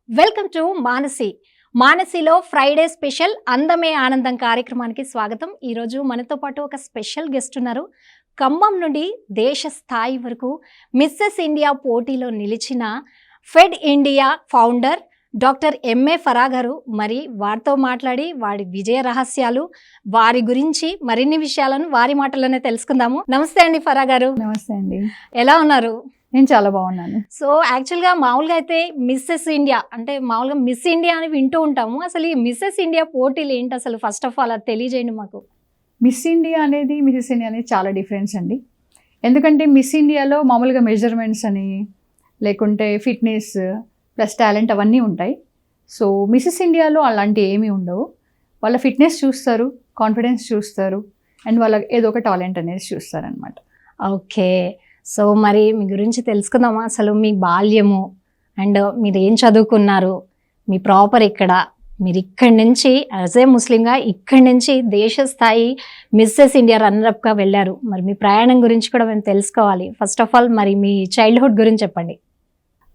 Welcome to మానసిలో Friday special అందమే ఆనందం కార్యక్రమానికి స్వాగతం. ఈరోజు మనతో పాటు ఒక స్పెషల్ గెస్ట్ ఉన్నారు. ఖమ్మం నుండి దేశ స్థాయి వరకు మిస్సెస్ ఇండియా పోటీలో నిలిచిన Fed India founder doctor MA Farah గారు. మరి వారితో మాట్లాడి వారి విజయ రహస్యాలు, వారి గురించి మరిన్ని విషయాలను వారి మాటల్లోనే తెలుసుకుందాము. నమస్తే అండి ఫరా గారు. నమస్తే అండి. ఎలా ఉన్నారు? నేను చాలా బాగున్నాను. సో యాక్చువల్గా మామూలుగా అయితే మిస్సెస్ ఇండియా అంటే మామూలుగా మిస్ ఇండియా అని వింటూ ఉంటాము. అసలు ఈ మిస్సెస్ ఇండియా పోటీలు ఏంటి అసలు? ఫస్ట్ ఆఫ్ ఆల్ అది తెలియజేయండి మాకు. మిస్ ఇండియా అనేది మిసెస్ ఇండియా అనేది చాలా డిఫరెన్స్ అండి. ఎందుకంటే మిస్ ఇండియాలో మామూలుగా మెజర్మెంట్స్ అని లేకుంటే ఫిట్నెస్ ప్లస్ టాలెంట్ అవన్నీ ఉంటాయి. సో మిసెస్ ఇండియాలో అలాంటి ఏమీ ఉండవు. వాళ్ళ ఫిట్నెస్ చూస్తారు, కాన్ఫిడెన్స్ చూస్తారు, అండ్ వాళ్ళ ఏదో ఒక టాలెంట్ అనేది చూస్తారనమాట. ఓకే, సో మరి మీ గురించి తెలుసుకుందామా? అసలు మీ బాల్యము అండ్ మీరు ఏం చదువుకున్నారు, మీ ప్రాపర్ ఇక్కడ, మీరు ఇక్కడి నుంచి యాజ్ ఏ ముస్లింగా ఇక్కడి నుంచి దేశ స్థాయి మిస్సెస్ ఇండియా రన్నర్అప్గా వెళ్ళారు. మరి మీ ప్రయాణం గురించి కూడా మేము తెలుసుకోవాలి. ఫస్ట్ ఆఫ్ ఆల్ మరి మీ చైల్డ్హుడ్ గురించి చెప్పండి.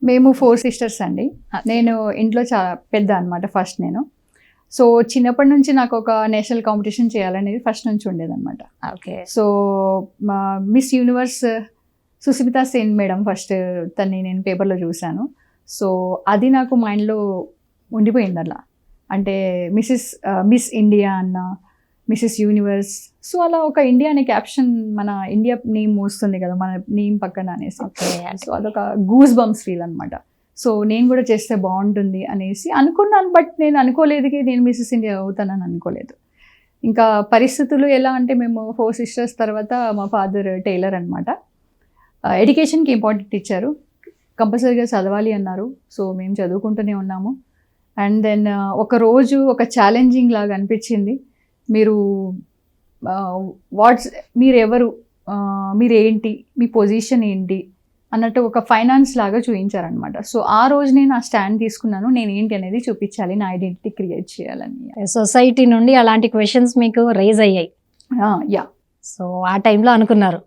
మేము 4 సిస్టర్స్ అండి. నేను ఇంట్లో చాలా పెద్ద అనమాట. ఫస్ట్ నేను సో చిన్నప్పటి నుంచి నాకు ఒక నేషనల్ కాంపిటీషన్ చేయాలనేది ఫస్ట్ నుంచి ఉండేదన్నమాట. Okay, so miss universe Sushmita Sen madam first తన్ని నేను పేపర్లో చూశాను. సో అది నాకు మైండ్లో ఉండిపోయింది అలా. అంటే మిస్ ఇండియా అన్న, మిసెస్ యూనివర్స్, సో అలా ఒక ఇండియా అనే క్యాప్షన్ మన ఇండియా నేమ్ వస్తుంది కదా మన నేమ్ పక్కన అనేసి. సో అదొక గూస్ బంప్స్ ఫీల్ అనమాట. సో నేను కూడా చేస్తే బాగుంటుంది అనేసి అనుకున్నాను. బట్ నేను అనుకోలేదు నేను మిసెస్ ఇండియా అవుతానని అనుకోలేదు. ఇంకా పరిస్థితులు ఎలా అంటే మేము 4 సిస్టర్స్ తర్వాత మా ఫాదర్ టైలర్ అనమాట. ఎడ్యుకేషన్కి ఇంపార్టెంట్ ఇచ్చారు, కంపల్సరీగా చదవాలి అన్నారు. సో మేము చదువుకుంటూనే ఉన్నాము. అండ్ దెన్ ఒక రోజు ఒక ఛాలెంజింగ్ లాగా అనిపించింది. మీరెవరు, మీరేంటి, మీ పొజిషన్ ఏంటి అన్నట్టు ఒక ఫైనాన్స్ లాగా చూపించారనమాట. సో ఆ రోజు నేను ఆ స్టాండ్ తీసుకున్నాను. నేను ఏంటి అనేది చూపించాలి, నా ఐడెంటిటీ క్రియేట్ చేయాలని. సొసైటీ నుండి అలాంటి క్వశ్చన్స్ మీకు రైజ్ అయ్యాయి. యా, సో ఆ టైంలో అనుకున్నారు.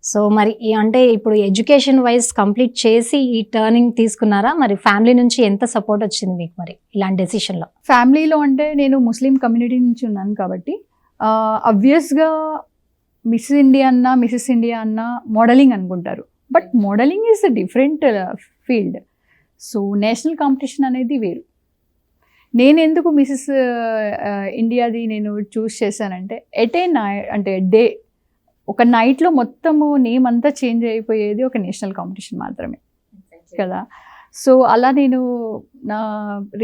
సో మరి అంటే ఇప్పుడు ఎడ్యుకేషన్ వైజ్ కంప్లీట్ చేసి ఈ టర్నింగ్ తీసుకున్నారా? మరి ఫ్యామిలీ నుంచి ఎంత సపోర్ట్ వచ్చింది మీకు మరి ఇలాంటి డెసిషన్లో? ఫ్యామిలీలో అంటే నేను ముస్లిం కమ్యూనిటీ నుంచి ఉన్నాను కాబట్టి అబ్వియస్గా మిస్ ఇండియా అన్న మిసెస్ ఇండియా అన్న మోడలింగ్ అనుకుంటారు. But modelling is a different field. So national competition అనేది వేరు. నేను ఎందుకు మిసెస్ ఇండియాది నేను చూస్ చేశానంటే అంటే డే ఒక నైట్లో మొత్తము నేమ్ అంతా చేంజ్ అయిపోయేది ఒక నేషనల్ కాంపిటీషన్ మాత్రమే కదా. సో అలా నేను నా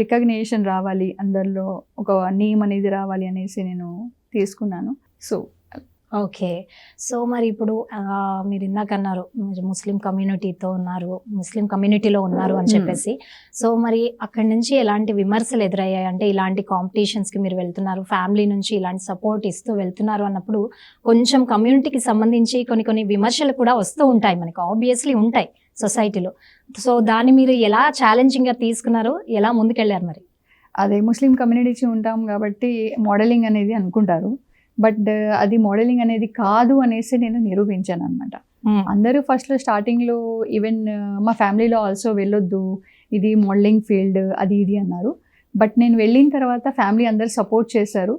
రికగ్నేషన్ రావాలి, అందరిలో ఒక నేమ్ అనేది రావాలి అనేసి నేను తీసుకున్నాను. సో ఓకే, సో మరి ఇప్పుడు మీరు ఇందాక అన్నారు మీరు ముస్లిం కమ్యూనిటీలో ఉన్నారు అని చెప్పేసి. సో మరి అక్కడి నుంచి ఎలాంటి విమర్శలు ఎదురయ్యాయి? అంటే ఇలాంటి కాంపిటీషన్స్కి మీరు వెళ్తున్నారు, ఫ్యామిలీ నుంచి ఇలాంటి సపోర్ట్ ఇస్తూ వెళ్తున్నారు అన్నప్పుడు కొంచెం కమ్యూనిటీకి సంబంధించి కొన్ని విమర్శలు కూడా వస్తూ ఉంటాయి, మనకి ఆబ్వియస్లీ ఉంటాయి సొసైటీలో. సో దాన్ని మీరు ఎలా ఛాలెంజింగ్గా తీసుకున్నారు, ఎలా ముందుకెళ్ళారు? మరి అదే ముస్లిం కమ్యూనిటీ ఉంటాం కాబట్టి మోడలింగ్ అనేది అనుకుంటారు. బట్ అది మోడలింగ్ అనేది కాదు అనేసి నేను నిరూపించాను అనమాట. అందరూ ఫస్ట్లో స్టార్టింగ్లో ఈవెన్ మా ఫ్యామిలీలో ఆల్సో వెళ్ళొద్దు, ఇది మోడలింగ్ ఫీల్డ్ అది ఇది అన్నారు. బట్ నేను వెళ్ళిన తర్వాత ఫ్యామిలీ అందరు సపోర్ట్ చేశారు.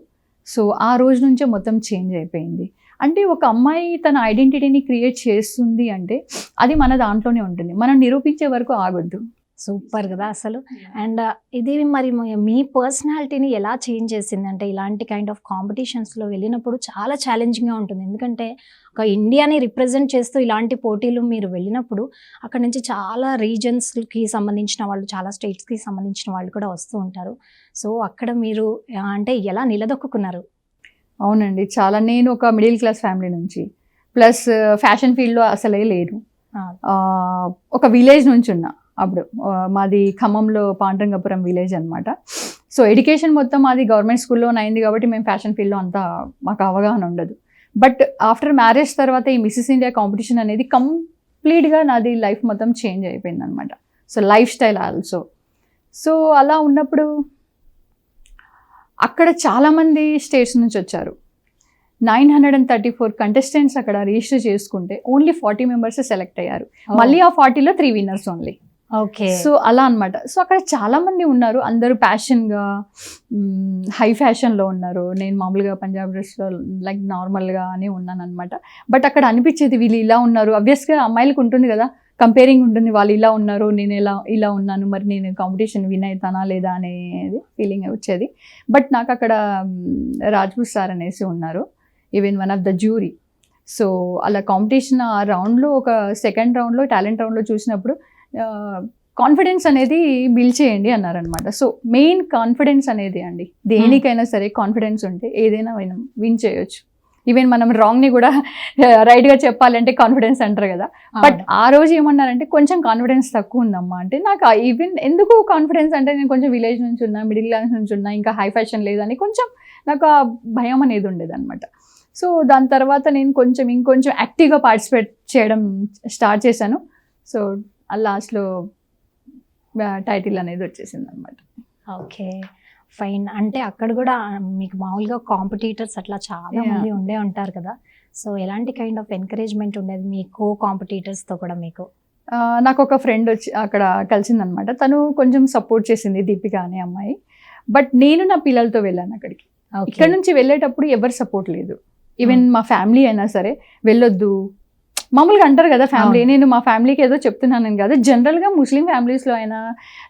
సో ఆ రోజు నుంచే మొత్తం చేంజ్ అయిపోయింది. అంటే ఒక అమ్మాయి తన ఐడెంటిటీని క్రియేట్ చేస్తుంది అంటే అది మన దాంట్లోనే ఉంటుంది, మనం నిరూపించే వరకు ఆగొద్దు. సూపర్ కదా అసలు. అండ్ ఇది మరి మీ పర్సనాలిటీని ఎలా చేంజ్ చేసింది? అంటే ఇలాంటి కైండ్ ఆఫ్ కాంపిటీషన్స్లో వెళ్ళినప్పుడు చాలా ఛాలెంజింగ్గా ఉంటుంది. ఎందుకంటే ఒక ఇండియాని రిప్రజెంట్ చేస్తూ ఇలాంటి పోటీలు మీరు వెళ్ళినప్పుడు అక్కడ నుంచి చాలా రీజన్స్కి సంబంధించిన వాళ్ళు, చాలా స్టేట్స్కి సంబంధించిన వాళ్ళు కూడా వస్తూ ఉంటారు. సో అక్కడ మీరు అంటే ఎలా నిలదొక్కున్నారు? అవునండి, చాలా. నేను ఒక మిడిల్ క్లాస్ ఫ్యామిలీ నుంచి, ప్లస్ ఫ్యాషన్ ఫీల్డ్లో అసలే లేను. ఒక విలేజ్ నుంచి ఉన్నా. అప్పుడు మాది ఖమ్మంలో పాండ్రంగపురం విలేజ్ అనమాట. సో ఎడ్యుకేషన్ మొత్తం మాది గవర్నమెంట్ స్కూల్లోనే అయింది కాబట్టి మేము ఫ్యాషన్ ఫీల్డ్లో అంతా మాకు అవగాహన ఉండదు. బట్ ఆఫ్టర్ మ్యారేజ్ తర్వాత ఈ మిసెస్ ఇండియా కాంపిటీషన్ అనేది కంప్లీట్గా నాది లైఫ్ మొత్తం చేంజ్ అయిపోయింది అనమాట. So life style also. So అలా ఉన్నప్పుడు అక్కడ చాలామంది స్టేట్స్ నుంచి వచ్చారు. 934 కంటెస్టెంట్స్ అక్కడ రిజిస్టర్ చేసుకుంటే ఓన్లీ 40 మెంబర్స్ సెలెక్ట్ అయ్యారు. మళ్ళీ ఆ 40లో 3 విన్నర్స్ ఓన్లీ. ఓకే. సో అలా అన్నమాట. సో అక్కడ చాలా మంది ఉన్నారు, అందరూ ప్యాషన్గా హై ఫ్యాషన్లో ఉన్నారు. నేను మామూలుగా పంజాబ్ డ్రెస్లో లైక్ నార్మల్గానే ఉన్నాను అనమాట. బట్ అక్కడ అనిపించేది వీళ్ళు ఇలా ఉన్నారు. ఆబ్వియస్గా అమ్మాయిలకు ఉంటుంది కదా, కంపేరింగ్ ఉంటుంది, వాళ్ళు ఇలా ఉన్నారు, నేను ఇలా ఉన్నాను, మరి నేను కాంపిటీషన్ విన్ అవుతానా లేదా అనేది ఫీలింగ్ వచ్చేది. బట్ నాకు అక్కడ రాజ్పూత్ సార్ అనేసి ఉన్నారు, even one of the jury. So అలా కాంపిటీషన్ ఆ రౌండ్లో, ఒక సెకండ్ రౌండ్లో టాలెంట్ రౌండ్లో చూసినప్పుడు కాన్ఫిడెన్స్ అనేది బిల్డ్ చేయండి అన్నారనమాట. సో మెయిన్ కాన్ఫిడెన్స్ అనేది అండి, దేనికైనా సరే కాన్ఫిడెన్స్ ఉంటే ఏదైనా విన్ చేయొచ్చు. ఈవెన్ మనం రాంగ్ని కూడా రైట్గా చెప్పాలంటే కాన్ఫిడెన్స్ అంటారు కదా. బట్ ఆ రోజు ఏమన్నారంటే కొంచెం కాన్ఫిడెన్స్ తక్కువ ఉందమ్మా అంటే, నాకు ఈవెన్ ఎందుకు కాన్ఫిడెన్స్ అంటే, నేను కొంచెం విలేజ్ నుంచి ఉన్నా, మిడిల్ క్లాస్ నుంచి ఉన్నా, ఇంకా హై ఫ్యాషన్ లేదని కొంచెం నాకు ఆ భయం అనేది ఉండేది అనమాట. సో దాని తర్వాత నేను ఇంకొంచెం యాక్టివ్గా పార్టిసిపేట్ చేయడం స్టార్ట్ చేశాను. సో లాస్ట్లో టైటిల్ అనేది వచ్చేసింది అనమాట. Okay, fine. అంటే అక్కడ కూడా మీకు మామూలుగా కాంపిటీటర్స్ అట్లా చాలా మంది ఉండే ఉంటారు కదా. సో ఎలాంటి కైండ్ ఆఫ్ ఎంకరేజ్మెంట్ ఉండేది మీ కో కాంపిటీటర్స్తో కూడా మీకు? నాకు ఒక ఫ్రెండ్ వచ్చి అక్కడ కలిసిందనమాట. తను కొంచెం సపోర్ట్ చేసింది, దీపిక అనే అమ్మాయి. బట్ నేను నా పిల్లలతో వెళ్ళాను అక్కడికి. ఇక్కడ నుంచి వెళ్ళేటప్పుడు ఎవరు సపోర్ట్ లేదు. ఈవెన్ మా ఫ్యామిలీ అయినా సరే వెళ్ళొద్దు, మామూలుగా అంటారు కదా ఫ్యామిలీ. నేను మా ఫ్యామిలీకి ఏదో చెప్తున్నాను కాదు, జనరల్గా ముస్లిం ఫ్యామిలీస్లో అయినా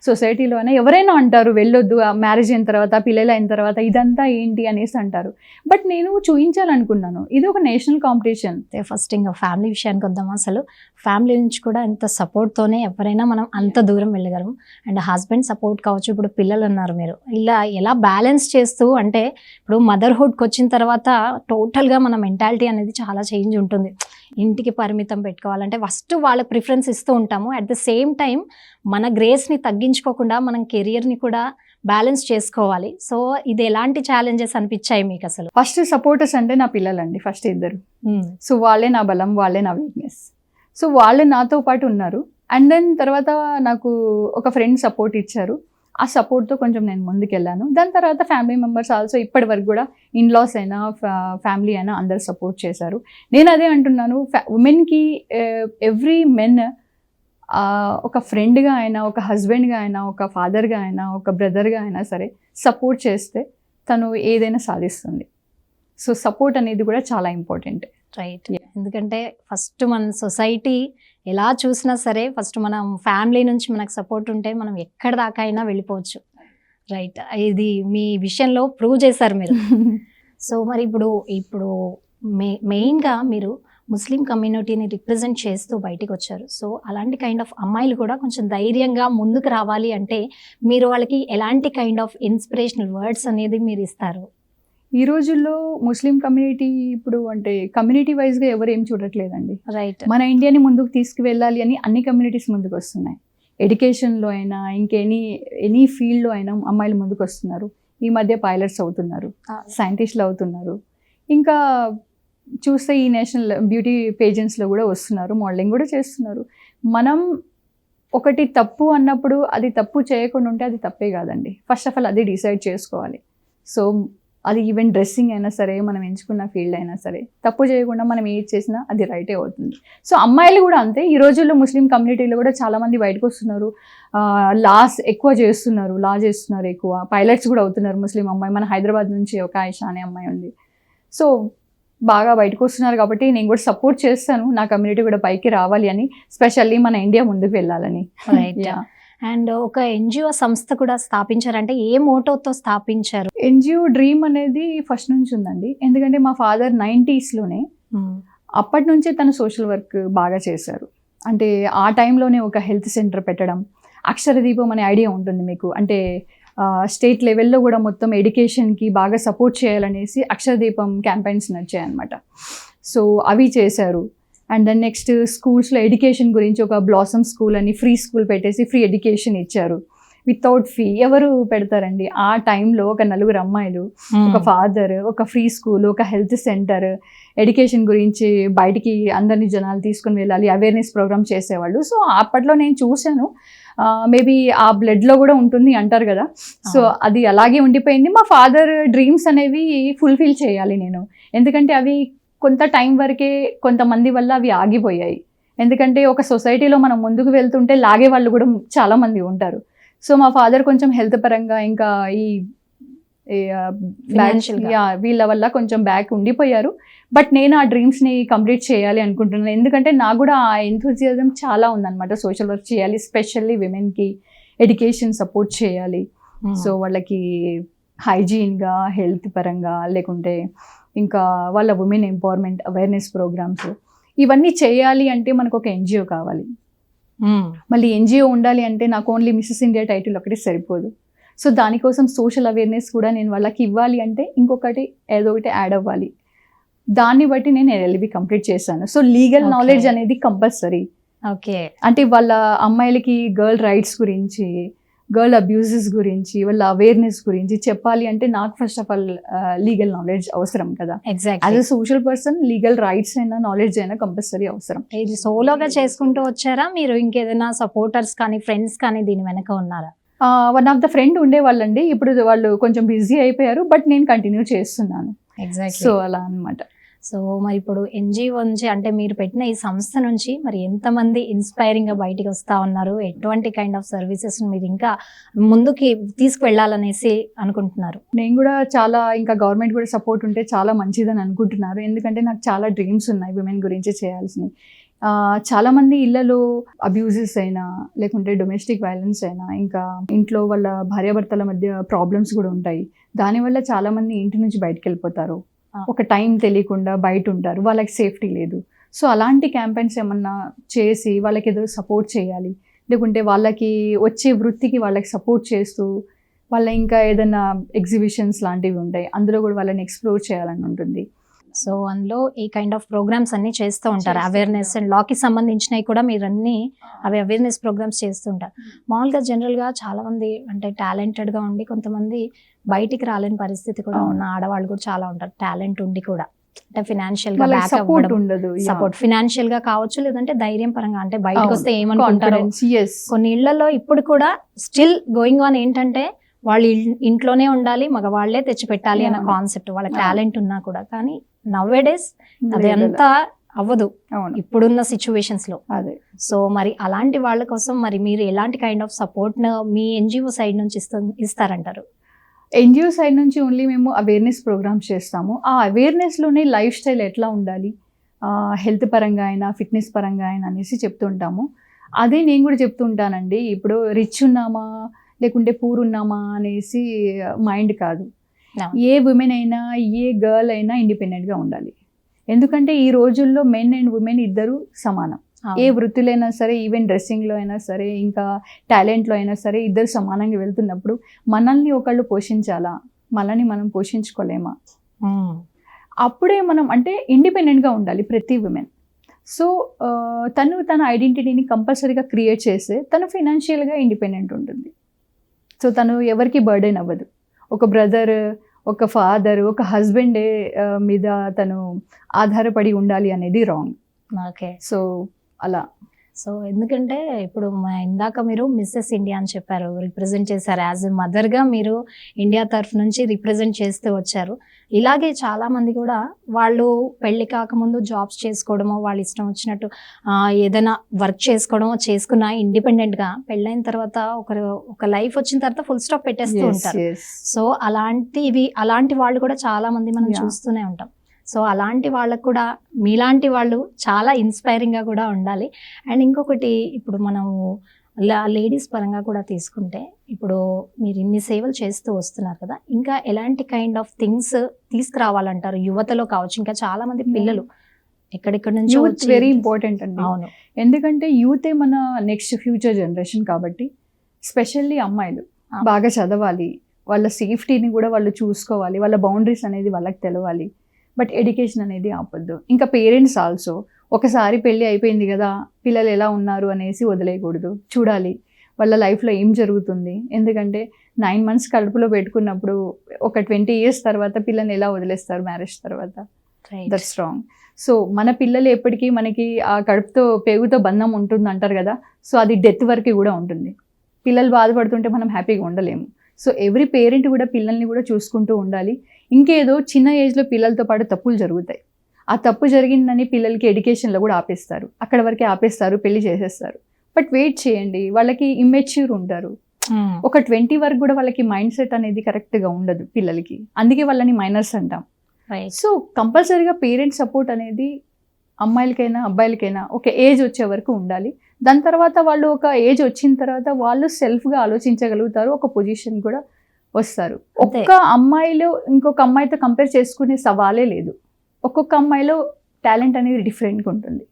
సొసైటీలో అయినా ఎవరైనా అంటారు వెళ్ళొద్దు, మ్యారేజ్ అయిన తర్వాత, పిల్లలు అయిన తర్వాత ఇదంతా ఏంటి అనేసి అంటారు. బట్ నేను చూపించాలనుకున్నాను, ఇది ఒక నేషనల్ కాంపిటీషన్. ఫస్ట్ ఇంకా ఫ్యామిలీ విషయానికి వద్దాం. అసలు ఫ్యామిలీ నుంచి కూడా ఎంత సపోర్ట్తోనే ఎవరైనా మనం అంత దూరం వెళ్ళగలం. అండ్ హస్బెండ్ సపోర్ట్ కావచ్చు, ఇప్పుడు పిల్లలు ఉన్నారు, మీరు ఇలా ఎలా బ్యాలెన్స్ చేస్తూ, అంటే ఇప్పుడు మదర్హుడ్కి వచ్చిన తర్వాత టోటల్గా మన మెంటాలిటీ అనేది చాలా చేంజ్ ఉంటుంది. ఇంటికి పరిమితం పెట్టుకోవాలంటే ఫస్ట్ వాళ్ళకి ప్రిఫరెన్స్ ఇస్తూ ఉంటాము. అట్ ద సేమ్ టైం మన గ్రేస్ని తగ్గించుకోకుండా మనం కెరియర్ని కూడా బ్యాలెన్స్ చేసుకోవాలి. సో ఇది ఎలాంటి ఛాలెంజెస్ అనిపించాయి మీకు అసలు? ఫస్ట్ సపోర్టర్స్ అంటే నా పిల్లలండి, ఫస్ట్ ఇద్దరు. సో వాళ్ళే నా బలం, వాళ్ళే నా వీక్నెస్. సో వాళ్ళు నాతో పాటు ఉన్నారు. అండ్ దెన్ తర్వాత నాకు ఒక ఫ్రెండ్ సపోర్ట్ ఇచ్చారు. ఆ సపోర్ట్తో కొంచెం నేను ముందుకెళ్ళాను. దాని తర్వాత ఫ్యామిలీ మెంబర్స్ ఆల్సో, ఇప్పటి వరకు కూడా ఇన్లాస్ అయినా ఫ్యామిలీ అయినా అందరు సపోర్ట్ చేశారు. నేను అదే అంటున్నాను, ఉమెన్కి ఎవ్రీ మెన్ ఒక ఫ్రెండ్గా అయినా, ఒక హస్బెండ్గా అయినా, ఒక ఫాదర్గా అయినా, ఒక బ్రదర్గా అయినా సరే సపోర్ట్ చేస్తే తను ఏదైనా సాధిస్తుంది. సో సపోర్ట్ అనేది కూడా చాలా ఇంపార్టెంట్. రైట్. ఎందుకంటే ఫస్ట్ మన సొసైటీ ఎలా చూసినా సరే ఫస్ట్ మనం ఫ్యామిలీ నుంచి మనకు సపోర్ట్ ఉంటే మనం ఎక్కడ దాకా అయినా వెళ్ళిపోవచ్చు. రైట్, ఇది మీ విషయంలో ప్రూవ్ చేశారు మీరు. సో మరి ఇప్పుడు మెయిన్గా మీరు ముస్లిం కమ్యూనిటీని రిప్రజెంట్ చేస్తూ బయటికి వచ్చారు. సో అలాంటి కైండ్ ఆఫ్ అమ్మాయిలు కూడా కొంచెం ధైర్యంగా ముందుకు రావాలి అంటే మీరు వాళ్ళకి ఎలాంటి కైండ్ ఆఫ్ ఇన్స్పిరేషనల్ వర్డ్స్ అనేది మీరు ఇస్తారు? ఈ రోజుల్లో ముస్లిం కమ్యూనిటీ ఇప్పుడు అంటే కమ్యూనిటీ వైజ్గా ఎవరు ఏం చూడట్లేదండి. రైట్. మన ఇండియాని ముందుకు తీసుకువెళ్ళాలి అని అన్ని కమ్యూనిటీస్ ముందుకు వస్తున్నాయి. ఎడ్యుకేషన్లో అయినా, ఎనీ ఫీల్డ్లో అయినా అమ్మాయిలు ముందుకు వస్తున్నారు. ఈ మధ్య పైలట్స్ అవుతున్నారు, సైంటిస్టులు అవుతున్నారు. ఇంకా చూస్తే ఈ నేషనల్ బ్యూటీ పేజెంట్స్లో కూడా వస్తున్నారు, మోడలింగ్ కూడా చేస్తున్నారు. మనం ఒకటి తప్పు అన్నప్పుడు అది తప్పు చేయకుండా ఉంటే అది తప్పే కాదండి. ఫస్ట్ ఆఫ్ ఆల్ అది డిసైడ్ చేసుకోవాలి. సో అది ఈవెన్ డ్రెస్సింగ్ అయినా సరే, మనం ఎంచుకున్న ఫీల్డ్ అయినా సరే, తప్పు చేయకుండా మనం ఏది చేసినా అది రైటే అవుతుంది. సో అమ్మాయిలు కూడా అంతే. ఈ రోజుల్లో ముస్లిం కమ్యూనిటీలో కూడా చాలామంది బయటకు వస్తున్నారు, లాస్ ఎక్కువ చేస్తున్నారు, లా చేస్తున్నారు, ఎక్కువ పైలట్స్ కూడా అవుతున్నారు. ముస్లిం అమ్మాయి మన హైదరాబాద్ నుంచి ఒక ఆయిషా అనే అమ్మాయి ఉంది. సో బాగా బయటకు వస్తున్నారు కాబట్టి నేను కూడా సపోర్ట్ చేస్తాను, నా కమ్యూనిటీ కూడా పైకి రావాలి అని, స్పెషల్లీ మన ఇండియా ముందుకు వెళ్ళాలని. రైట్. అండ్ ఒక ఎన్జిఓ సంస్థ కూడా స్థాపించారంటే ఏ మోటోతో స్థాపించారు? ఎన్జిఓ డ్రీమ్ అనేది ఫస్ట్ నుంచి ఉందండి. ఎందుకంటే మా ఫాదర్ 90sలోనే అప్పటి నుంచే తను సోషల్ వర్క్ బాగా చేశారు. అంటే ఆ టైంలోనే ఒక హెల్త్ సెంటర్ పెట్టడం, అక్షరదీపం అనే ఐడియా ఉంటుంది మీకు, అంటే స్టేట్ లెవెల్లో కూడా మొత్తం ఎడ్యుకేషన్కి బాగా సపోర్ట్ చేయాలనేసి అక్షరదీపం క్యాంపెయిన్స్ నచ్చాయన్నమాట. సో అవి చేశారు. అండ్ దెన్ నెక్స్ట్ స్కూల్స్లో ఎడ్యుకేషన్ గురించి ఒక బ్లాసమ్ స్కూల్ అని ఫ్రీ స్కూల్ పెట్టేసి ఫ్రీ ఎడ్యుకేషన్ ఇచ్చారు వితౌట్ ఫీ. ఎవరు పెడతారండి ఆ టైంలో? ఒక 4 అమ్మాయిలు, ఒక ఫాదర్, ఒక ఫ్రీ స్కూల్, ఒక హెల్త్ సెంటర్, ఎడ్యుకేషన్ గురించి బయటికి అందరినీ జనాలు తీసుకుని వెళ్ళాలి, అవేర్నెస్ ప్రోగ్రామ్ చేసేవాళ్ళు. సో అప్పట్లో నేను చూశాను, మేబీ ఆ బ్లడ్లో కూడా ఉంటుంది అంటారు కదా. సో అది అలాగే ఉండిపోయింది. మా ఫాదర్ డ్రీమ్స్ అనేవి ఫుల్ఫిల్ చేయాలి నేను, ఎందుకంటే అవి కొంత టైం వరకే కొంతమంది వల్ల అవి ఆగిపోయాయి. ఎందుకంటే ఒక సొసైటీలో మనం ముందుకు వెళ్తుంటే లాగే వాళ్ళు కూడా చాలా మంది ఉంటారు. సో మా ఫాదర్ కొంచెం హెల్త్ పరంగా ఇంకా ఈ Financial గా. వీళ్ళ వల్ల కొంచెం బ్యాక్ ఉండిపోయారు. బట్ నేను ఆ డ్రీమ్స్ని కంప్లీట్ చేయాలి అనుకుంటున్నాను. ఎందుకంటే నాకు కూడా ఆ ఎంథూజియాజం చాలా ఉందన్నమాట. సోషల్ వర్క్ చేయాలి, స్పెషల్లీ విమెన్కి ఎడ్యుకేషన్ సపోర్ట్ చేయాలి. సో వాళ్ళకి హైజీన్గా, హెల్త్ పరంగా, లేకుంటే ఇంకా వాళ్ళ ఉమెన్ ఎంపవర్మెంట్ అవేర్నెస్ ప్రోగ్రామ్స్ ఇవన్నీ చేయాలి అంటే మనకు ఒక ఎన్జిఓ కావాలి. మళ్ళీ ఎన్జిఓ ఉండాలి అంటే నాకు ఓన్లీ మిస్సెస్ ఇండియా టైటిల్ ఒకటి సరిపోదు. సో దానికోసం సోషల్ అవేర్నెస్ కూడా నేను వాళ్ళకి ఇవ్వాలి అంటే ఇంకొకటి ఏదో ఒకటి యాడ్ అవ్వాలి. దాన్ని బట్టి నేను ఎల్ఎల్బి కంప్లీట్ చేశాను. So legal Okay. నాలెడ్జ్ అనేది కంపల్సరీ. ఓకే. అంటే వాళ్ళ అమ్మాయిలకి గర్ల్ రైట్స్ గురించి, గర్ల్ అబ్యూజెస్ గురించి, వాళ్ళ అవేర్నెస్ గురించి చెప్పాలి అంటే నాకు first of all legal knowledge అవసరం కదా. Exactly. As a social person legal rights అయినా నాలెడ్జ్ అయినా కంపల్సరీ అవసరం. ఇది సోలోగా చేసుకుంటూ వచ్చారా మీరు? ఇంకేదైనా సపోర్టర్స్ కానీ ఫ్రెండ్స్ కానీ దీని వెనక ఉన్నారా? వన్ ఆఫ్ ద ఫ్రెండ్ ఉండేవాళ్ళండి. ఇప్పుడు వాళ్ళు కొంచెం బిజీ అయిపోయారు, బట్ నేను కంటిన్యూ చేస్తున్నాను. ఎగ్జాక్ట్లీ. సో అలా అన్నమాట. సో మరి ఇప్పుడు ఎన్జిఓ నుంచి అంటే మీరు పెట్టిన ఈ సంస్థ నుంచి మరి ఎంతమంది ఇన్స్పైరింగ్ గా బయటికి వస్తా ఉన్నారు? ఎటువంటి కైండ్ ఆఫ్ సర్వీసెస్ మీరు ఇంకా ముందుకి తీసుకువెళ్ళాలనేసి అనుకుంటున్నారు? నేను కూడా చాలా ఇంకా గవర్నమెంట్ కూడా సపోర్ట్ ఉంటే చాలా మంచిదని అనుకుంటున్నారు. ఎందుకంటే నాకు చాలా డ్రీమ్స్ ఉన్నాయి విమెన్ గురించి చేయాల్సినవి. చాలామంది ఇళ్లలో అబ్యూజెస్ అయినా, లేకుంటే డొమెస్టిక్ వైలెన్స్ అయినా, ఇంకా ఇంట్లో వాళ్ళ భార్యాభర్తల మధ్య ప్రాబ్లమ్స్ కూడా ఉంటాయి. దానివల్ల చాలామంది ఇంటి నుంచి బయటకు వెళ్ళిపోతారు. ఒక టైం తెలియకుండా బయట ఉంటారు, వాళ్ళకి సేఫ్టీ లేదు. సో అలాంటి క్యాంపెయిన్స్ ఏమన్నా చేసి వాళ్ళకి ఏదో సపోర్ట్ చేయాలి, లేకుంటే వాళ్ళకి వచ్చే వృత్తికి వాళ్ళకి సపోర్ట్ చేస్తూ వాళ్ళ ఇంకా ఏదైనా ఎగ్జిబిషన్స్ లాంటివి ఉంటాయి, అందులో కూడా వాళ్ళని ఎక్స్ప్లోర్ చేయాలని ఉంటుంది. సో అందులో ఈ కైండ్ ఆఫ్ ప్రోగ్రామ్స్ అన్ని చేస్తూ ఉంటారు. చేస్తూ అవేర్నెస్ అండ్ లాకి సంబంధించినవి కూడా మీరు అన్ని అవి అవేర్నెస్ ప్రోగ్రామ్స్ చేస్తుంటారు. మామూలుగా జనరల్గా చాలా మంది అంటే టాలెంటెడ్గా ఉండి కొంతమంది బయటికి రాలేని పరిస్థితి కూడా ఉన్న ఆడవాళ్ళు కూడా చాలా ఉంటారు, టాలెంట్ ఉండి కూడా. అంటే ఫినాన్షియల్ గా వాళ్ళకి బ్యాక్ సపోర్ట్ అవ్వడం, ఉండదు. సపోర్ట్ ఫినాన్షియల్ గా కావచ్చు, లేదంటే ధైర్యం పరంగా అంటే బయటకు వస్తే ఏమనుకుంటారు. కొన్ని ఇళ్లలో ఇప్పుడు కూడా స్టిల్ గోయింగ్ ఆన్ ఏంటంటే వాళ్ళు ఇంట్లోనే ఉండాలి, మగవాళ్లే తెచ్చి పెట్టాలి అన్న అవును. కాన్సెప్ట్. వాళ్ళ అవును. టాలెంట్ ఉన్నా కూడా, కానీ నవ్వేడేస్ అది అంతా అవ్వదు అవును, ఇప్పుడున్న సిచ్యువేషన్స్ లో. అదే. సో మరి అలాంటి వాళ్ళ కోసం మరి మీరు ఎలాంటి kind of support me NGO side నుంచి ఇస్తారంటారు? ఎన్జిఓ సైడ్ నుంచి ఓన్లీ మేము అవేర్నెస్ ప్రోగ్రామ్స్ చేస్తాము. ఆ అవేర్నెస్లోనే లైఫ్ స్టైల్ ఎట్లా ఉండాలి, హెల్త్ పరంగా అయినా, ఫిట్నెస్ పరంగా అయినా అనేసి చెప్తుంటాము. అదే నేను కూడా చెప్తుంటానండి. ఇప్పుడు రిచ్ ఉన్నామా లేకుంటే పూర్ ఉన్నామా అనేసి మైండ్ కాదు. ఏ ఉమెన్ అయినా, ఏ గర్ల్ అయినా ఇండిపెండెంట్గా ఉండాలి. ఎందుకంటే ఈ రోజుల్లో మెన్ అండ్ ఉమెన్ ఇద్దరు సమానం. ఏ వృత్తిలో అయినా సరే, ఈవెన్ డ్రెస్సింగ్లో అయినా సరే, ఇంకా టాలెంట్లో అయినా సరే, ఇద్దరు సమానంగా వెళ్తున్నప్పుడు మనల్ని ఒకళ్ళు పోషించాలా, మనల్ని మనం పోషించుకోలేమా? అప్పుడే మనం అంటే ఇండిపెండెంట్గా ఉండాలి ప్రతి ఉమెన్. సో తను తన ఐడెంటిటీని కంపల్సరీగా క్రియేట్ చేస్తే తను ఫినాన్షియల్గా ఇండిపెండెంట్ ఉంటుంది. సో తను ఎవరికి బర్డెన్ అవ్వదు. ఒక బ్రదర్, ఒక ఫాదర్, ఒక హస్బెండ్ మీద తను ఆధారపడి ఉండాలి అనేది రాంగ్. ఓకే. సో అలా. సో ఎందుకంటే ఇప్పుడు ఇందాక మీరు మిస్సెస్ ఇండియా అని చెప్పారు, రిప్రజెంట్ చేశారు. యాజ్ ఎ మదర్గా మీరు ఇండియా తరఫు నుంచి రిప్రజెంట్ చేస్తూ వచ్చారు. ఇలాగే చాలామంది కూడా వాళ్ళు పెళ్లి కాకముందు జాబ్స్ చేసుకోవడమో, వాళ్ళు ఇష్టం వచ్చినట్టు ఏదైనా వర్క్ చేసుకోవడమో చేసుకున్నా ఇండిపెండెంట్గా, పెళ్ళైన తర్వాత ఒక లైఫ్ వచ్చిన తర్వాత ఫుల్ స్టాప్ పెట్టేస్తూ ఉంటారు. సో అలాంటి వాళ్ళు కూడా చాలామంది మనం చూస్తూనే ఉంటాం. సో అలాంటి వాళ్ళకు కూడా మీలాంటి వాళ్ళు చాలా ఇన్స్పైరింగ్గా కూడా ఉండాలి. అండ్ ఇంకొకటి, ఇప్పుడు మనము లేడీస్ పరంగా కూడా తీసుకుంటే, ఇప్పుడు మీరు ఇన్ని సేవలు చేస్తూ వస్తున్నారు కదా, ఇంకా ఎలాంటి కైండ్ ఆఫ్ థింగ్స్ తీసుకురావాలంటారు యువతలో కావచ్చు? ఇంకా చాలా మంది పిల్లలు ఎక్కడెక్కడ నుంచి యూత్ వెరీ ఇంపార్టెంట్ అండి. అవును, ఎందుకంటే యూతే మన నెక్స్ట్ ఫ్యూచర్ జనరేషన్ కాబట్టి, స్పెషల్లీ అమ్మాయిలు బాగా చదవాలి, వాళ్ళ సేఫ్టీని కూడా వాళ్ళు చూసుకోవాలి, వాళ్ళ బౌండరీస్ అనేది వాళ్ళకి తెలవాలి. బట్ ఎడ్యుకేషన్ అనేది ఆపొద్దు. ఇంకా పేరెంట్స్ ఆల్సో ఒకసారి పెళ్ళి అయిపోయింది కదా, పిల్లలు ఎలా ఉన్నారు అనేసి వదిలేయకూడదు. చూడాలి వాళ్ళ లైఫ్లో ఏం జరుగుతుంది. ఎందుకంటే 9 months కడుపులో పెట్టుకున్నప్పుడు ఒక 20 years తర్వాత పిల్లల్ని ఎలా వదిలేస్తారు మ్యారేజ్ తర్వాత? That's wrong. సో మన పిల్లలు ఎప్పటికీ మనకి ఆ కడుపుతో పేగుతో బంధం ఉంటుంది అంటారు కదా, సో అది డెత్ వరకు కూడా ఉంటుంది. పిల్లలు బాధపడుతుంటే మనం హ్యాపీగా ఉండలేము. సో ఎవ్రీ పేరెంట్ కూడా పిల్లల్ని కూడా చూసుకుంటూ ఉండాలి. ఇంకేదో చిన్న ఏజ్లో పిల్లలతో పాటు తప్పులు జరుగుతాయి, ఆ తప్పు జరిగిందని పిల్లలకి ఎడ్యుకేషన్లో కూడా ఆపేస్తారు, అక్కడ వరకే ఆపేస్తారు, పెళ్లి చేసేస్తారు. బట్ వెయిట్ చేయండి, వాళ్ళకి ఇమ్మెచ్యూర్ ఉంటారు. ఒక 20 వరకు కూడా వాళ్ళకి మైండ్ సెట్ అనేది కరెక్ట్గా ఉండదు పిల్లలకి, అందుకే వాళ్ళని మైనర్స్ అంటాం. సో కంపల్సరీగా పేరెంట్స్ సపోర్ట్ అనేది అమ్మాయిలకైనా అబ్బాయిలకైనా ఒక ఏజ్ వచ్చే వరకు ఉండాలి. దాని తర్వాత వాళ్ళు ఒక ఏజ్ వచ్చిన తర్వాత వాళ్ళు సెల్ఫ్గా ఆలోచించగలుగుతారు, ఒక పొజిషన్ కూడా వస్తారు. ఒక్క అమ్మాయిలో ఇంకొక అమ్మాయితో కంపేర్ చేసుకునే సవాలే లేదు. ఒక్కొక్క అమ్మాయిలో టాలెంట్ అనేది డిఫరెంట్గా ఉంటుంది,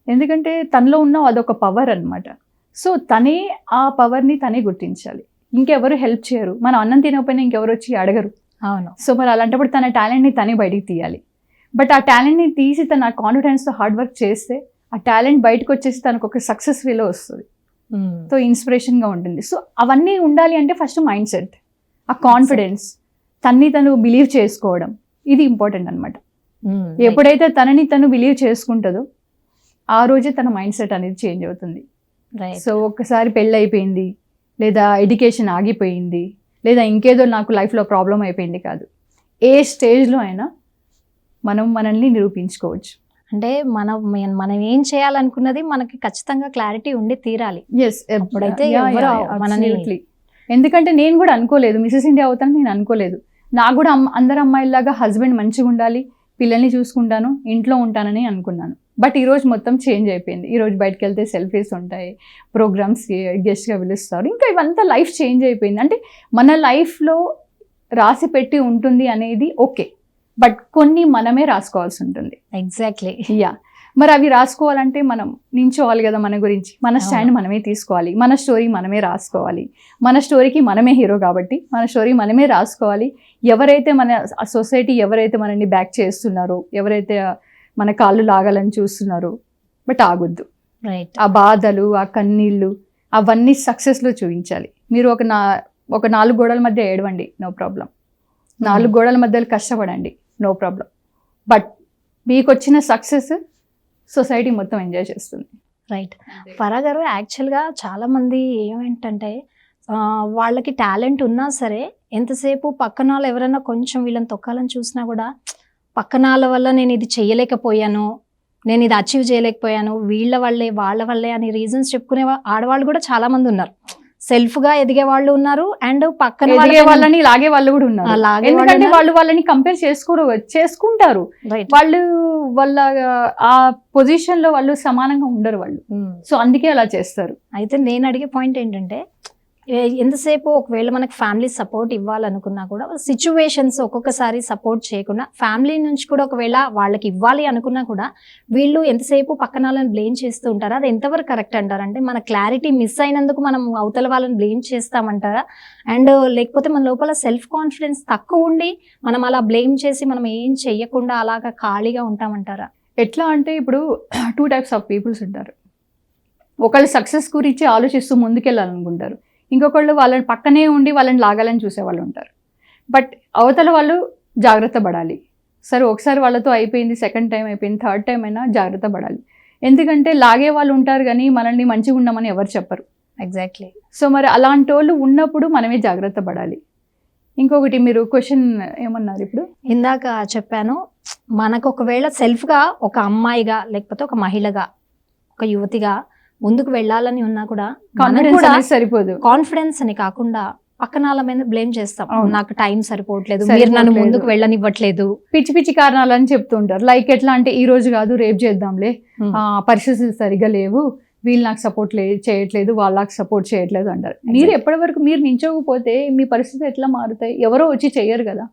ఎందుకంటే తనలో ఉన్న అదొక పవర్ అనమాట. సో తనే ఆ పవర్ని తనే గుర్తించాలి, ఇంకెవరు హెల్ప్ చేయరు. మనం అన్నం తినకపోయినా ఇంకెవరు వచ్చి అడగరు. అవును. సో మరి అలాంటప్పుడు తన టాలెంట్ని తనే బయటికి తీయాలి. బట్ ఆ టాలెంట్ని తీసి తన కాన్ఫిడెన్స్తో హార్డ్ వర్క్ చేస్తే ఆ టాలెంట్ బయటకు వచ్చేసి తనకు ఒక సక్సెస్ వేలో వస్తుంది. సో ఇన్స్పిరేషన్గా ఉంటుంది. సో అవన్నీ ఉండాలి అంటే ఫస్ట్ మైండ్ సెట్, ఆ కాన్ఫిడెన్స్, తన్ని తను బిలీవ్ చేసుకోవడం, ఇది ఇంపార్టెంట్ అనమాట. ఎప్పుడైతే తనని తను బిలీవ్ చేసుకుంటుందో ఆ రోజే తన మైండ్ సెట్ అనేది చేంజ్ అవుతుంది. సో ఒక్కసారి పెళ్ళి అయిపోయింది, లేదా ఎడ్యుకేషన్ ఆగిపోయింది, లేదా ఇంకేదో నాకు లైఫ్లో ప్రాబ్లం అయిపోయింది కాదు. ఏ స్టేజ్లో అయినా మనం మనల్ని నిరూపించుకోవచ్చు. అంటే మనం ఏం చేయాలనుకున్నది మనకి ఖచ్చితంగా క్లారిటీ ఉండి తీరాలి. అప్పుడైతే మనల్ని, ఎందుకంటే నేను కూడా అనుకోలేదు మిసెస్ ఇండియా అవుతాను, నేను అనుకోలేదు. నాకు కూడా అందరు అమ్మాయిలాగా హస్బెండ్ మంచిగా ఉండాలి, పిల్లల్ని చూసుకుంటాను, ఇంట్లో ఉంటానని అనుకున్నాను. బట్ ఈరోజు మొత్తం చేంజ్ అయిపోయింది. ఈరోజు బయటకు వెళ్తే సెల్ఫీస్ ఉంటాయి, ప్రోగ్రామ్స్ గెస్ట్గా పిలుస్తారు, ఇంకా ఇవంతా లైఫ్ చేంజ్ అయిపోయింది. అంటే మన లైఫ్లో రాసి పెట్టి ఉంటుంది అనేది ఓకే, బట్ కొన్ని మనమే రాసుకోవాల్సి ఉంటుంది. ఎగ్జాక్ట్లీ. మరి అవి రాసుకోవాలంటే మనం నించోవాలి కదా, మన గురించి మన స్టాండ్ మనమే తీసుకోవాలి, మన స్టోరీ మనమే రాసుకోవాలి. మన స్టోరీకి మనమే హీరో కాబట్టి మన స్టోరీ మనమే రాసుకోవాలి. ఎవరైతే మన సొసైటీ ఎవరైతే మనల్ని బ్యాక్ చేస్తున్నారో, ఎవరైతే మన కాళ్ళు లాగాలని చూస్తున్నారో, బట్ ఆగొద్దు. రైట్. ఆ బాధలు, ఆ కన్నీళ్ళు, అవన్నీ సక్సెస్లో చూపించాలి. మీరు ఒక 4 గోడల మధ్య ఏడవండి, నో ప్రాబ్లం. 4 గోడల మధ్యలో కష్టపడండి, నో ప్రాబ్లం. బట్ మీకు వచ్చిన సక్సెస్ సొసైటీ మొత్తం ఎంజాయ్ చేస్తుంది. రైట్. ఫరా గారు, యాక్చువల్గా చాలామంది ఏమేంటంటే వాళ్ళకి టాలెంట్ ఉన్నా సరే ఎంతసేపు పక్కన వాళ్ళు ఎవరైనా కొంచెం వీళ్ళని తొక్కాలని చూసినా కూడా పక్కన వాళ్ళ వల్ల నేను ఇది చేయలేకపోయాను, నేను ఇది అచీవ్ చేయలేకపోయాను, వీళ్ళ వల్లే అని రీజన్స్ చెప్పుకునే ఆడవాళ్ళు కూడా చాలా మంది ఉన్నారు. సెల్ఫ్ గా ఎదిగే వాళ్ళు ఉన్నారు, అండ్ పక్కన వాళ్ళని లాగే వాళ్ళు కూడా ఉన్నారు. ఎందుకంటే వాళ్ళు వాళ్ళని కంపేర్ చేసుకుంటారు. వాళ్ళు వాళ్ళ ఆ పొజిషన్ లో వాళ్ళు సమానంగా ఉండరు వాళ్ళు. సో అందుకే అలా చేస్తారు. అయితే నేను అడిగే పాయింట్ ఏంటంటే, ఎంతసేపు ఒకవేళ మనకు ఫ్యామిలీ సపోర్ట్ ఇవ్వాలనుకున్నా కూడా సిచ్యువేషన్స్ ఒక్కొక్కసారి సపోర్ట్ చేయకుండా, ఫ్యామిలీ నుంచి కూడా ఒకవేళ వాళ్ళకి ఇవ్వాలి అనుకున్నా కూడా వీళ్ళు ఎంతసేపు పక్కన వాళ్ళని బ్లేమ్ చేస్తూ ఉంటారా? అది ఎంతవరకు కరెక్ట్ అంటారు? అంటే మన క్లారిటీ మిస్ అయినందుకు మనం అవతల వాళ్ళని బ్లేమ్ చేస్తామంటారా? అండ్ లేకపోతే మన లోపల సెల్ఫ్ కాన్ఫిడెన్స్ తక్కువ ఉండి మనం అలా బ్లేమ్ చేసి మనం ఏం చెయ్యకుండా అలాగా ఖాళీగా ఉంటామంటారా? ఎట్లా అంటే ఇప్పుడు 2 types ఆఫ్ పీపుల్స్ ఉంటారు. ఒకళ్ళు సక్సెస్ గురించి ఆలోచిస్తూ ముందుకెళ్ళాలనుకుంటారు, ఇంకొకళ్ళు వాళ్ళని పక్కనే ఉండి వాళ్ళని లాగాలని చూసేవాళ్ళు ఉంటారు. బట్ అవతల వాళ్ళు జాగ్రత్త పడాలి. సరే ఒకసారి వాళ్ళతో అయిపోయింది, సెకండ్ టైం అయిపోయింది, థర్డ్ టైం అయినా జాగ్రత్త పడాలి. ఎందుకంటే లాగే వాళ్ళు ఉంటారు కానీ మనల్ని మంచిగా ఉండమని ఎవరు చెప్పరు. ఎగ్జాక్ట్లీ. సో మరి అలాంటి వాళ్ళు ఉన్నప్పుడు మనమే జాగ్రత్త పడాలి. ఇంకొకటి మీరు క్వశ్చన్ ఏమన్నారు ఇప్పుడు? ఇందాక చెప్పాను, మనకు ఒకవేళ సెల్ఫ్గా ఒక అమ్మాయిగా లేకపోతే ఒక మహిళగా ఒక యువతిగా ముందుకు వెళ్ళాలని ఉన్నా కూడా సరిపోదు. కాన్ఫిడెన్స్ అని కాకుండా పక్కన వాళ్ళ మీద బ్లేమ్ చేస్తాం. నాకు టైం సరిపోవట్లేదు, మీరు నన్ను ముందుకు వెళ్ళనివ్వట్లేదు, పిచ్చి పిచ్చి కారణాలు అని చెప్తుంటారు. లైక్ ఎట్లా అంటే ఈ రోజు కాదు రేపు చేద్దాంలే, పరిస్థితులు సరిగా లేవు, వీళ్ళు నాకు సపోర్ట్ చేయట్లేదు, వాళ్ళు నాకు సపోర్ట్ చేయట్లేదు అంటారు. మీరు ఎప్పటి వరకు మీరు నించోకపోతే మీ పరిస్థితి ఎట్లా మారుతాయి? ఎవరో వచ్చి చెయ్యరు కదా.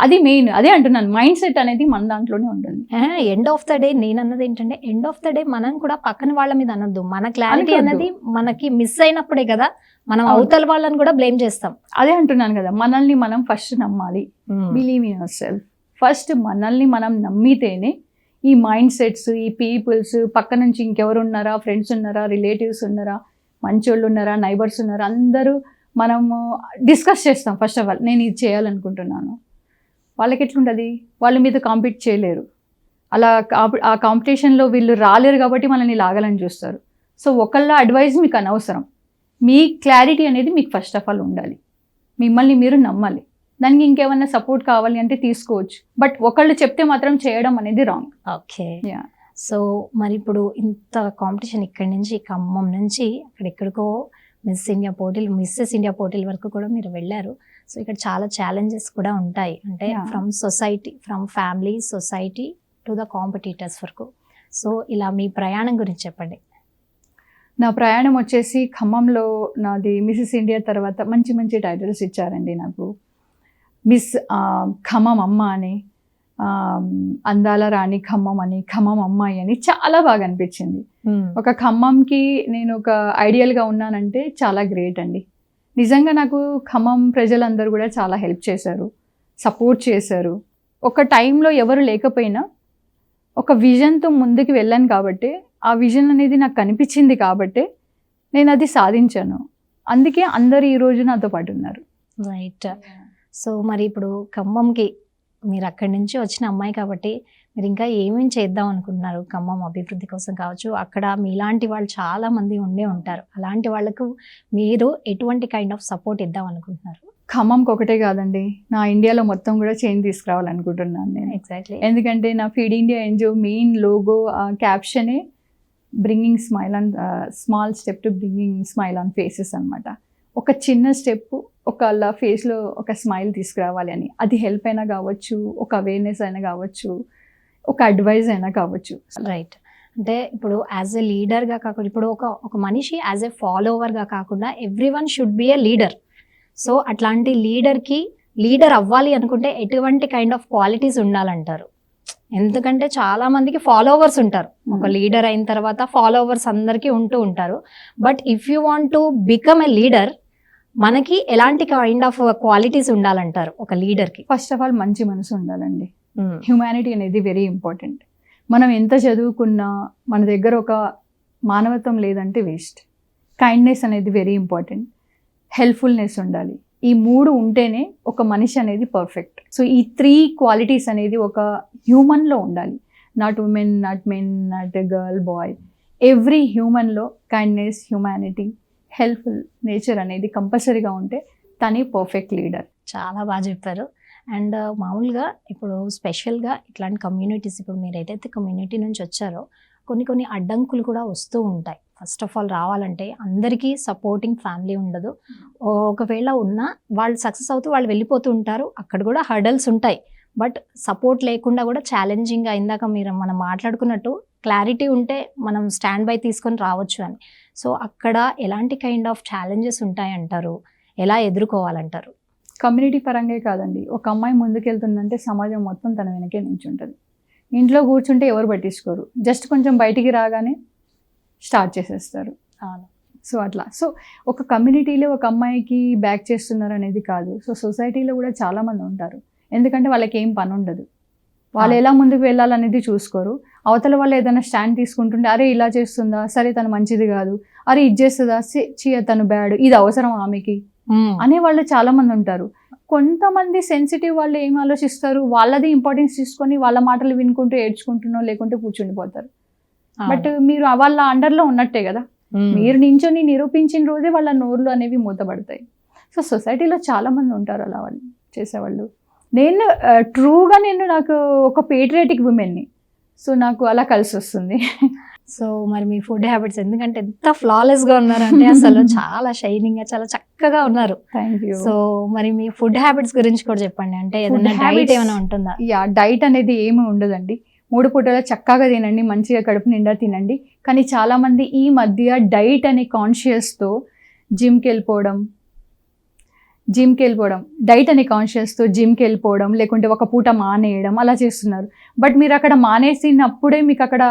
అది మెయిన్, అదే అంటున్నాను, మైండ్ సెట్ అనేది మన దాంట్లోనే ఉంటుంది. ఎండ్ ఆఫ్ ద డే నేను అన్నది ఏంటంటే, ఎండ్ ఆఫ్ ద డే మనం కూడా పక్కన వాళ్ళ మీద అనొద్దు. మన క్లారిటీ అనేది మనకి మిస్ అయినప్పుడే కదా మనం అవతల వాళ్ళని కూడా బ్లేమ్ చేస్తాం. అదే అంటున్నాను కదా, మనల్ని మనం ఫస్ట్ నమ్మాలి. Believe in your self. First మనల్ని మనం నమ్మితేనే ఈ మైండ్ సెట్స్, ఈ పీపుల్స్, పక్క నుంచి ఇంకెవరు ఉన్నారా, ఫ్రెండ్స్ ఉన్నారా, రిలేటివ్స్ ఉన్నారా, మంచోళ్ళు ఉన్నారా, నైబర్స్ ఉన్నారా, అందరూ మనము డిస్కస్ చేస్తాం. ఫస్ట్ ఆఫ్ ఆల్ నేను ఇది చేయాలనుకుంటున్నాను. వాళ్ళకి ఎట్లుంటుంది, వాళ్ళ మీద కాంపీట్ చేయలేరు. అలా ఆ కాంపిటీషన్లో వీళ్ళు రాలేరు కాబట్టి మనల్ని లాగాలని చూస్తారు. సో ఒకళ్ళ అడ్వైస్ మీకు అనవసరం. మీ క్లారిటీ అనేది మీకు ఫస్ట్ ఆఫ్ ఆల్ ఉండాలి. మిమ్మల్ని మీరు నమ్మాలి. దానికి ఇంకేమన్నా సపోర్ట్ కావాలి అంటే తీసుకోవచ్చు, బట్ ఒకళ్ళు చెప్తే మాత్రం చేయడం అనేది రాంగ్. ఓకే. యా. సో మరి ఇప్పుడు ఇంత కాంపిటీషన్ ఇక్కడి నుంచి ఖమ్మం నుంచి అక్కడెక్కడికో మిస్సెస్ ఇండియా పోటీల వరకు కూడా మీరు వెళ్ళారు. సో ఇక్కడ చాలా ఛాలెంజెస్ కూడా ఉంటాయి, అంటే Yeah. From family society to the competitors వరకు. సో ఇలా మీ ప్రయాణం గురించి చెప్పండి. నా ప్రయాణం వచ్చేసి ఖమ్మంలో నాది మిస్సెస్ ఇండియా తర్వాత మంచి మంచి టైటిల్స్ ఇచ్చారండి నాకు. మిస్ ఖమ్మం అమ్మ అని, అందాల రాణి ఖమ్మం అని, ఖమ్మం అమ్మాయి అని చాలా బాగా అనిపించింది. ఒక ఖమ్మంకి నేను ఒక ఐడియల్గా ఉన్నానంటే చాలా గ్రేట్ అండి. నిజంగా నాకు ఖమ్మం ప్రజలందరూ కూడా చాలా హెల్ప్ చేశారు, సపోర్ట్ చేశారు. ఒక టైంలో ఎవరు లేకపోయినా ఒక విజన్తో ముందుకు వెళ్ళాను కాబట్టి, ఆ విజన్ అనేది నాకు కనిపించింది కాబట్టి నేను అది సాధించాను. అందుకే అందరు ఈరోజు నాతో పాటు ఉన్నారు. రైట్. సో మరి ఇప్పుడు ఖమ్మంకి మీరు అక్కడి నుంచి వచ్చిన అమ్మాయి కాబట్టి మీరు ఇంకా ఏమేమి చేద్దాం అనుకుంటున్నారు ఖమ్మం అభివృద్ధి కోసం కావచ్చు? అక్కడ మీలాంటి వాళ్ళు చాలా మంది ఉండే ఉంటారు, అలాంటి వాళ్ళకు మీరు ఎటువంటి కైండ్ ఆఫ్ సపోర్ట్ ఇద్దాం అనుకుంటున్నారు? ఖమ్మంకి ఒకటే కాదండి, నా ఇండియాలో మొత్తం కూడా చేంజ్ తీసుకురావాలనుకుంటున్నాను నేను. ఎగ్జాక్ట్లీ. ఎందుకంటే నా feed India NGO main logo క్యాప్షనే bringing smile on small step to bringing smile on faces అనమాట. ఒక చిన్న స్టెప్ ఒకళ్ళ ఫేస్లో ఒక స్మైల్ తీసుకురావాలి అని. అది హెల్ప్ అయినా కావచ్చు, ఒక అవేర్నెస్ అయినా కావచ్చు, ఒక అడ్వైజ్ అయినా కావచ్చు. రైట్. అంటే ఇప్పుడు యాజ్ ఎ లీడర్గా కాకుండా, ఇప్పుడు ఒక మనిషి యాజ్ ఎ ఫాలోవర్గా కాకుండా every one should be a leader. So అట్లాంటి లీడర్ అవ్వాలి అనుకుంటే ఎటువంటి కైండ్ ఆఫ్ క్వాలిటీస్ ఉండాలంటారు? ఎందుకంటే చాలా మందికి ఫాలోవర్స్ ఉంటారు, ఒక లీడర్ అయిన తర్వాత ఫాలోవర్స్ అందరికీ ఉంటూ ఉంటారు. But if you want to become a leader, మనకి ఎలాంటి కైండ్ ఆఫ్ క్వాలిటీస్ ఉండాలంటారు ఒక లీడర్కి? ఫస్ట్ ఆఫ్ ఆల్ మంచి మనసు ఉండాలండి. హ్యుమానిటీ అనేది వెరీ ఇంపార్టెంట్. మనం ఎంత చదువుకున్నా మన దగ్గర ఒక మానవత్వం లేదంటే వేస్ట్. కైండ్నెస్ అనేది వెరీ ఇంపార్టెంట్. హెల్ప్ఫుల్నెస్ ఉండాలి. ఈ 3 ఉంటేనే ఒక మనిషి అనేది పర్ఫెక్ట్. సో ఈ 3 క్వాలిటీస్ అనేది ఒక హ్యూమన్లో ఉండాలి. Not women, not men, not a girl, boy. Every హ్యూమన్లో కైండ్నెస్, హ్యూమానిటీ, హెల్ప్ఫుల్ నేచర్ అనేది కంపల్సరీగా ఉంటే తనే పర్ఫెక్ట్ లీడర్. చాలా బాగా చెప్పారు. అండ్ మామూలుగా ఇప్పుడు స్పెషల్గా ఇట్లాంటి కమ్యూనిటీస్, ఇప్పుడు మీరు ఏదైతే కమ్యూనిటీ నుంచి వచ్చారో కొన్ని అడ్డంకులు కూడా వస్తూ ఉంటాయి. ఫస్ట్ ఆఫ్ ఆల్ రావాలంటే అందరికీ సపోర్టింగ్ ఫ్యామిలీ ఉండదు. ఒకవేళ ఉన్నా వాళ్ళు సక్సెస్ అవుతూ వాళ్ళు వెళ్ళిపోతూ ఉంటారు, అక్కడ కూడా హర్డల్స్ ఉంటాయి. బట్ సపోర్ట్ లేకుండా కూడా ఛాలెంజింగ్గా, ఇందాక మనం మాట్లాడుకున్నట్టు క్లారిటీ ఉంటే మనం స్టాండ్ బై తీసుకొని రావచ్చు అని. సో అక్కడ ఎలాంటి కైండ్ ఆఫ్ ఛాలెంజెస్ ఉంటాయంటారు, ఎలా ఎదుర్కోవాలంటారు? కమ్యూనిటీ పరంగా కాదండి, ఒక అమ్మాయి ముందుకెళ్తుందంటే సమాజం మొత్తం తన వెనకే నించుంటుంది. ఇంట్లో కూర్చుంటే ఎవరు పట్టించుకోరు, జస్ట్ కొంచెం బయటికి రాగానే స్టార్ట్ చేసేస్తారు. సో అట్లా. సో ఒక కమ్యూనిటీలో ఒక అమ్మాయికి బ్యాక్ చేస్తున్నారు అనేది కాదు. సో సొసైటీలో కూడా చాలామంది ఉంటారు, ఎందుకంటే వాళ్ళకి ఏం పని ఉండదు, వాళ్ళు ఎలా ముందుకు వెళ్ళాలనేది చూసుకోరు. అవతల వాళ్ళు ఏదైనా స్టాండ్ తీసుకుంటుంటే, అరే ఇలా చేస్తుందా, సరే తను మంచిది కాదు, అరే ఇది చేస్తుందా, తను బ్యాడ్, ఇది అవసరం ఆమెకి అనే వాళ్ళు చాలామంది ఉంటారు. కొంతమంది సెన్సిటివ్ వాళ్ళు ఏం ఆలోచిస్తారు, వాళ్ళది ఇంపార్టెన్స్ తీసుకొని వాళ్ళ మాటలు వినుకుంటూ ఏడ్చుకుంటున్నో లేకుంటే కూర్చుండిపోతారు. బట్ మీరు వాళ్ళ అండర్లో ఉన్నట్టే కదా, మీరు నించొని నిరూపించిన రోజే వాళ్ళ నోర్లు అనేవి మూతపడతాయి. సో సొసైటీలో చాలామంది ఉంటారు అలా వాళ్ళు చేసేవాళ్ళు. నేను ట్రూగా నాకు ఒక పేట్రియాటిక్ ఉమెన్ని, సో నాకు అలా కలిసి వస్తుంది. సో మరి మీ ఫుడ్ హ్యాబిట్స్, ఎందుకంటే ఎంత ఫ్లాలెస్గా ఉన్నారంటే అసలు చాలా షైనింగ్గా, చాలా చక్కగా ఉన్నారు. Thank you. సో మరి మీ ఫుడ్ హ్యాబిట్స్ గురించి కూడా చెప్పండి, అంటే ఏదైనా డైట్ ఏమైనా ఉంటుందా? యా, డైట్ అనేది ఏమి ఉండదండి. 3 పూటలా చక్కగా తినండి, మంచిగా కడుపు నిండా తినండి. కానీ చాలామంది ఈ మధ్య డైట్ అనే కాన్షియస్తో జిమ్కి వెళ్ళిపోవడం, డైట్ అనే కాన్షియస్తో జిమ్కి వెళ్ళిపోవడం, లేకుంటే ఒక పూట మానేయడం అలా చేస్తున్నారు. బట్ మీరు అక్కడ మానేసినప్పుడే మీకు అక్కడ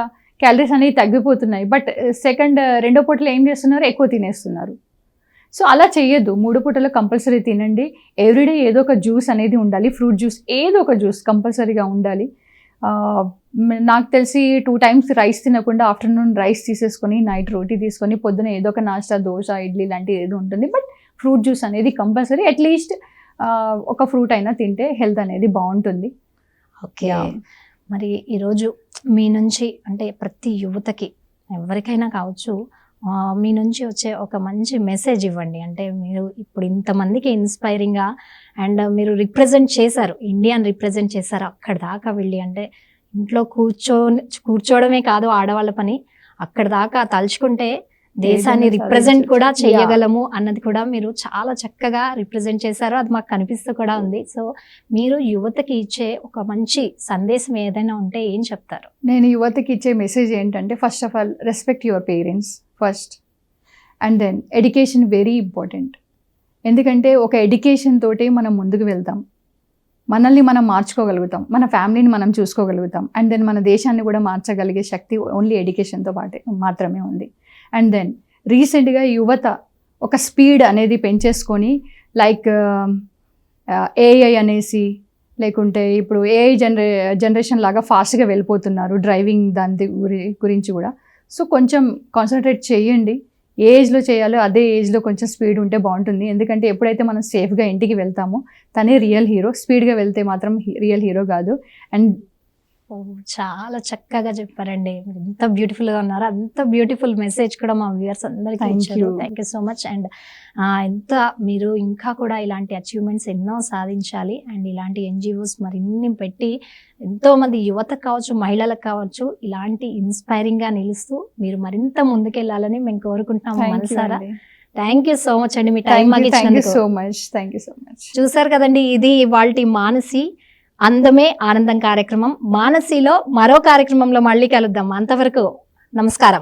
క్యాలరీస్ అనేవి తగ్గిపోతున్నాయి. బట్ రెండో పూటలో ఏం చేస్తున్నారు, ఎక్కువ తినేస్తున్నారు. సో అలా చేయొద్దు. 3 పూటలో కంపల్సరీ తినండి. ఎవ్రీడే ఏదో ఒక జ్యూస్ అనేది ఉండాలి, ఫ్రూట్ జ్యూస్, ఏదో ఒక జ్యూస్ కంపల్సరీగా ఉండాలి. నాకు తెలిసి 2 టైమ్స్ రైస్ తినకుండా ఆఫ్టర్నూన్ రైస్ తీసేసుకొని నైట్ రోటీ తీసుకొని పొద్దున ఏదో ఒక నాస్టా, దోశ, ఇడ్లీ లాంటివి ఏదో ఉంటుంది. బట్ ఫ్రూట్ జ్యూస్ అనేది కంపల్సరీ, అట్లీస్ట్ ఒక ఫ్రూట్ అయినా తింటే హెల్త్ అనేది బాగుంటుంది. ఓకే. మరి ఈరోజు మీ నుంచి, అంటే ప్రతి యువతకి ఎవరికైనా కావచ్చు, మీ నుంచి వచ్చే ఒక మంచి మెసేజ్ ఇవ్వండి. అంటే మీరు ఇప్పుడు ఇంతమందికి ఇన్స్పైరింగ్గా అండ్ మీరు రిప్రజెంట్ చేశారు, ఇండియాని రిప్రజెంట్ చేశారు అక్కడి దాకా వెళ్ళి. అంటే ఇంట్లో కూర్చోవడమే కాదు ఆడవాళ్ళ పని, అక్కడి దాకా తలుచుకుంటే దేశాన్ని ఏదైనా రిప్రజెంట్ కూడా సాధించొచ్చు. చేయగలము అన్నది కూడా మీరు చాలా చక్కగా రిప్రజెంట్ చేశారు. అది మాకు కనిపిస్తూ కూడా ఉంది. సో మీరు యువతకి ఇచ్చే ఒక మంచి సందేశం ఏదైనా ఉంటే ఏం చెప్తారు? నేను యువతకి ఇచ్చే మెసేజ్ ఏంటంటే, first of all respect your parents first, and then education very important. ఎందుకంటే ఒక ఎడ్యుకేషన్ తోటే మనం ముందుకు వెళ్తాం, మనల్ని మనం మార్చుకోగలుగుతాం, మన ఫ్యామిలీని మనం చూసుకోగలుగుతాం, అండ్ దెన్ మన దేశాన్ని కూడా మార్చగలిగే శక్తి ఓన్లీ ఎడ్యుకేషన్తో పాటే మాత్రమే ఉంది. అండ్ దెన్ రీసెంట్గా యువత ఒక స్పీడ్ అనేది పెంచేసుకొని, లైక్ ఏఐ అనేసి, లేకుంటే ఇప్పుడు ఏఐ జనరేషన్ లాగా ఫాస్ట్గా వెళ్ళిపోతున్నారు డ్రైవింగ్ దాని గురించి కూడా. సో కొంచెం కాన్సన్ట్రేట్ చేయండి, ఏ ఏజ్లో చేయాలో అదే ఏజ్లో కొంచెం స్పీడ్ ఉంటే బాగుంటుంది. ఎందుకంటే ఎప్పుడైతే మనం సేఫ్గా ఇంటికి వెళ్తామో తనే రియల్ హీరో, స్పీడ్గా వెళ్తే మాత్రం రియల్ హీరో కాదు. అండ్ చాలా చక్కగా చెప్పారండి. మీరు ఎంత బ్యూటిఫుల్గా ఉన్నారు, అంత బ్యూటిఫుల్ మెసేజ్ కూడా మా వ్యూవర్స్ అందరికీ Thank ఇచ్చారు. you. Thank you so much. And ఎంత మీరు ఇంకా కూడా ఇలాంటి అచీవ్మెంట్స్ ఎన్నో సాధించాలి. అండ్ ఇలాంటి ఎన్జిఓస్ మరిన్ని పెట్టి ఎంతోమంది యువతకు కావచ్చు, మహిళలకు కావచ్చు, ఇలాంటి ఇన్స్పైరింగ్గా నిలుస్తూ మీరు మరింత ముందుకెళ్ళాలని మేము కోరుకుంటున్నాము మనసారా. థ్యాంక్ యూ సో మచ్ అండి, మీ టైం మాకు ఇచ్చినందుకు. Thank you so much. చూసారు కదండి, ఇది ఇవాల్టి మానసి అందమే ఆనందం కార్యక్రమం. మానసిలో మరో కార్యక్రమంలో మళ్ళీ కలుద్దాం. అంతవరకు నమస్కారం.